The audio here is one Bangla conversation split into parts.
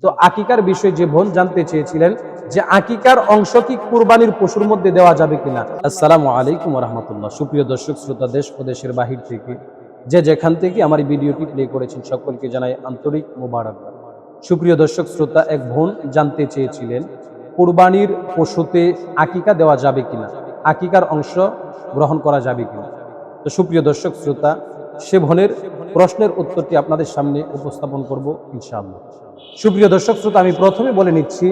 তো আকিকার বিষয়ে যে বোন জানতে চেয়েছিলেন যে আকিকার অংশ কি কুরবানির পশুর মধ্যে দেওয়া যাবে কিনা। আসসালামু আলাইকুম ওয়া রাহমাতুল্লাহ। সুপ্রিয় দর্শক শ্রোতা, দেশ ও দেশের বাহির থেকে যে যেখান থেকে আমার এই ভিডিওটি প্লে করেছেন সকলকে জানাই আন্তরিক মোবারকবাদ। সুপ্রিয় দর্শক শ্রোতা, এক বোন জানতে চেয়েছিলেন কুরবানির পশুতে আকিকা দেওয়া যাবে কিনা, আকিকার অংশ গ্রহণ করা যাবে কিনা। তো সুপ্রিয় দর্শক শ্রোতা, সে বোনের প্রশ্নের উত্তরটি আপনাদের সামনে উপস্থাপন করব ইনশাআল্লাহ। সুপ্রিয় দর্শক শ্রোতা, আমি প্রথমে বলে নিচ্ছি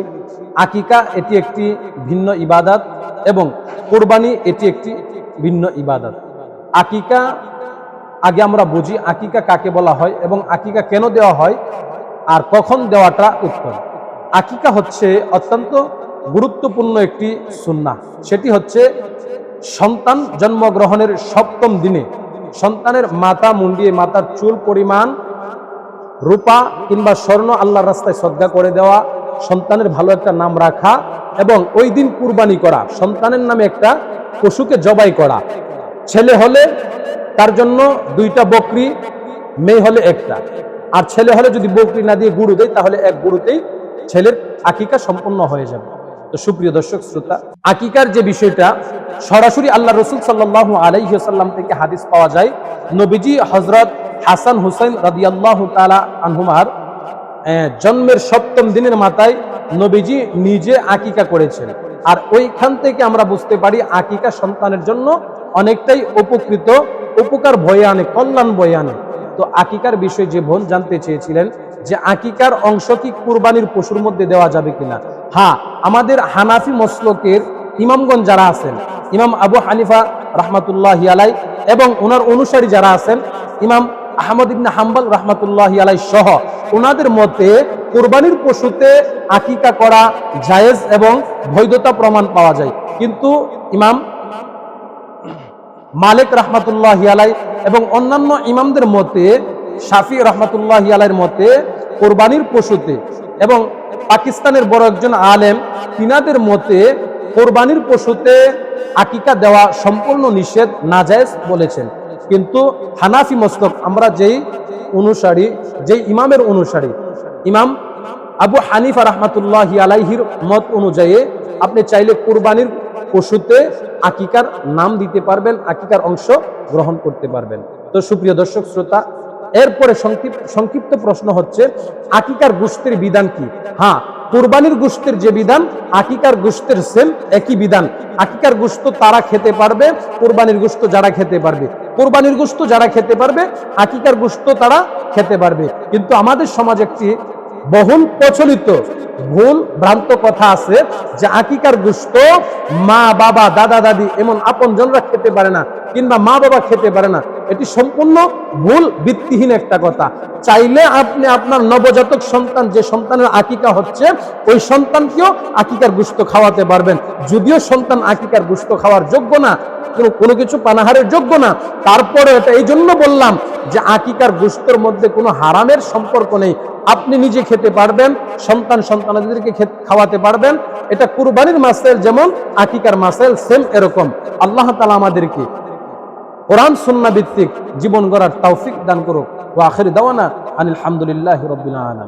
আকিকা এটি একটি ভিন্ন ইবাদত এবং কুরবানি এটি একটি ভিন্ন ইবাদত। আকিকা আগে আমরা বুঝি আকিকা কাকে বলা হয় এবং আকিকা কেন দেওয়া হয় আর কখন দেওয়াটা উত্তম। আকিকা হচ্ছে অত্যন্ত গুরুত্বপূর্ণ একটি সুন্নাহ। সেটি হচ্ছে সন্তান জন্মগ্রহণের ৭ম দিনে সন্তানের মাথা মুন্ডিয়ে মাথার চুল পরিমাণ রূপা কিংবা স্বর্ণ আল্লাহর রাস্তায় সদকা করে দেওয়া, সন্তানের ভালো একটা নাম রাখা এবং ওই দিন কুরবানি করা, সন্তানের নামে একটা পশুকে জবাই করা। ছেলে হলে তার জন্য 2টা বকরি, মেয়ে হলে একটা, আর ছেলে হলে যদি বকরি না দিয়ে গরু দেয় তাহলে এক গরুতেই ছেলের আকিকা সম্পন্ন হয়ে যাবে। তো সুপ্রিয় দর্শক শ্রোতা, আকিকার যে বিষয়টা সরাসরি আল্লাহ রসুল সাল্লাল্লাহু আলাইহি ওয়াসাল্লাম থেকে হাদিস পাওয়া যায়। নবীজি হযরত হাসান হুসাইন রাদিয়াল্লাহু তাআলা আনহুমার জন্মের ৭ম দিনের মাথায় নবীজি নিজে আকিকা করেছেন। আর ওইখান থেকে আমরা বুঝতে পারি আকিকা সন্তানের জন্য অনেকটাই উপকার বয়ে আনে, কল্যাণ বয়ে আনে। তো আকিকার বিষয়ে যে বোন জানতে চেয়েছিলেন যে আকিকার অংশ কি কুরবানির পশুর মধ্যে দেওয়া যাবে কিনা। হ্যাঁ, আমাদের হানাফি মসলকের ইমামগণ যারা আছেন, ইমাম আবু হানিফা রাহমাতুল্লাহি আলাই এবং ওনার অনুসারী যারা আছেন, ইমাম আহমদ ইবনে হাম্বল রাহমাতুল্লাহি আলাই সহ ওনাদের মতে কুরবানির পশুতে আকিকা করা জায়েজ এবং বৈধতা প্রমাণ পাওয়া যায়। কিন্তু ইমাম মালিক রাহমাতুল্লাহি আলাই এবং অন্যান্য ইমামদের মতে, শাফি রাহমাতুল্লাহি আলাইয়ের মতে কুরবানির পশুতে এবং পাকিস্তানের বড় একজন আলেম তিনাদের মতে কুরবানির পশুতে আকিকা দেওয়া সম্পূর্ণ নিষেধ, নাজায়েজ বলেছেন। কিন্তু হানাফি মসলক আমরা যেই ইমামের অনুসারী, ইমাম আবু হানিফা রাহমাতুল্লাহি আলাইহির মত অনুযায়ী আপনি চাইলে কুরবানির পশুতে আকিকার নাম দিতে পারবেন, আকিকার অংশ গ্রহণ করতে পারবেন। তো সুপ্রিয় দর্শক শ্রোতা, এরপরে সংক্ষিপ্ত প্রশ্ন হচ্ছে আকিকার গোশতের বিধান কি। হ্যাঁ, কুরবানির গোশতের যে বিধান আকিকার গোশতের সেম একই বিধান। আকিকার গোশত তারা খেতে পারবে, কুরবানির গোশত যারা খেতে পারবে, কুরবানির গোশত যারা খেতে পারবে, আকিকার গোশত তারা খেতে পারবে। কিন্তু আমাদের সমাজে একটি বহুল প্রচলিত ভুল ভ্রান্ত কথা আছে যে আকিকার গোশত মা বাবা দাদা দাদি এমন আপনজনরা খেতে পারে না কিংবা মা বাবা খেতে পারে না। এটি সম্পূর্ণ ভুল, ভিত্তিহীন একটা কথা। চাইলে আপনি আপনার নবজাতক সন্তান, যে সন্তানের আকিকা হচ্ছে, ওই সন্তানকেও আকিকার গোশত খাওয়াতে পারবেন। যদিও সন্তান আকিকার গোশত খাওয়ার যোগ্য না, কোনো কিছু পানাহারের যোগ্য না, তারপরে এটা এই জন্য বললাম যে আকিকার গোশতের মধ্যে কোনো হারামের সম্পর্ক নেই। আপনি নিজে খেতে পারবেন, সন্তানদেরকে খাওয়াতে পারবেন। এটা কুরবানির মাসাইল যেমন আকিকার মাসাইল সেম এরকম। আল্লাহ তাআলা আমাদেরকে কোরআন সুন্নাহ ভিত্তিক জীবন গড়ার তৌফিক দান করুক। ওয়া আখির দাওয়ানা আনিল হামদুলিল্লাহি রাব্বিল আলামিন।